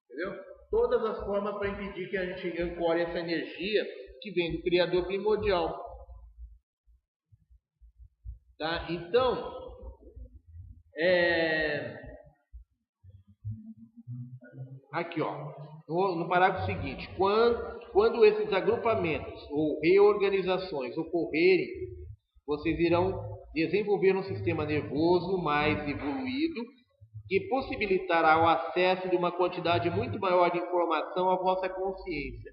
[SPEAKER 2] entendeu? Todas as formas para impedir que a gente ancore essa energia que vem do Criador primordial. Tá? Então, aqui, ó, no parágrafo seguinte, quando esses agrupamentos ou reorganizações ocorrerem, vocês irão desenvolver um sistema nervoso mais evoluído que possibilitará o acesso de uma quantidade muito maior de informação à vossa consciência.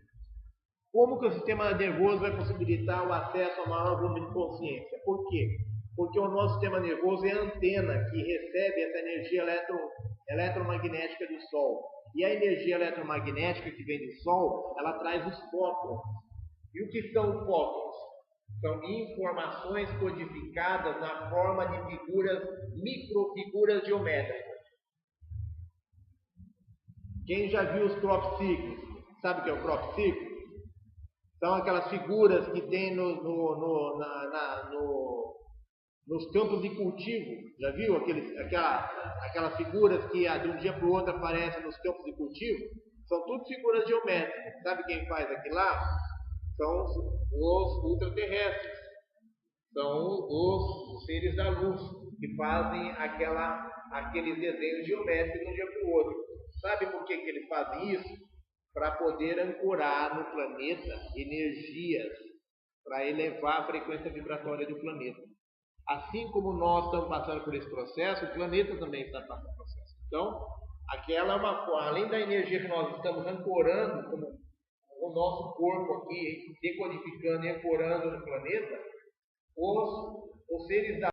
[SPEAKER 2] Como que o sistema nervoso vai possibilitar o acesso a maior volume de consciência? Por quê? Porque o nosso sistema nervoso é a antena que recebe essa energia eletromagnética do Sol. E a energia eletromagnética que vem do Sol, ela traz os fótons. E o que são os fótons? São informações codificadas na forma de microfiguras geométricas. Quem já viu os crop circles? Sabe o que é o crop circle? São aquelas figuras que tem nos campos de cultivo. Já viu aquelas figuras que de um dia para o outro aparecem nos campos de cultivo? São tudo figuras geométricas. Sabe quem faz aquilo lá? São os ultraterrestres. São os seres da luz que fazem aqueles desenhos geométricos de um dia para o outro. Sabe por que eles fazem isso? Para poder ancorar no planeta energias, para elevar a frequência vibratória do planeta. Assim como nós estamos passando por esse processo, o planeta também está passando por esse processo. Então, Aquela é uma forma, além da energia que nós estamos ancorando, como o nosso corpo aqui, decodificando e ancorando no planeta, os seres da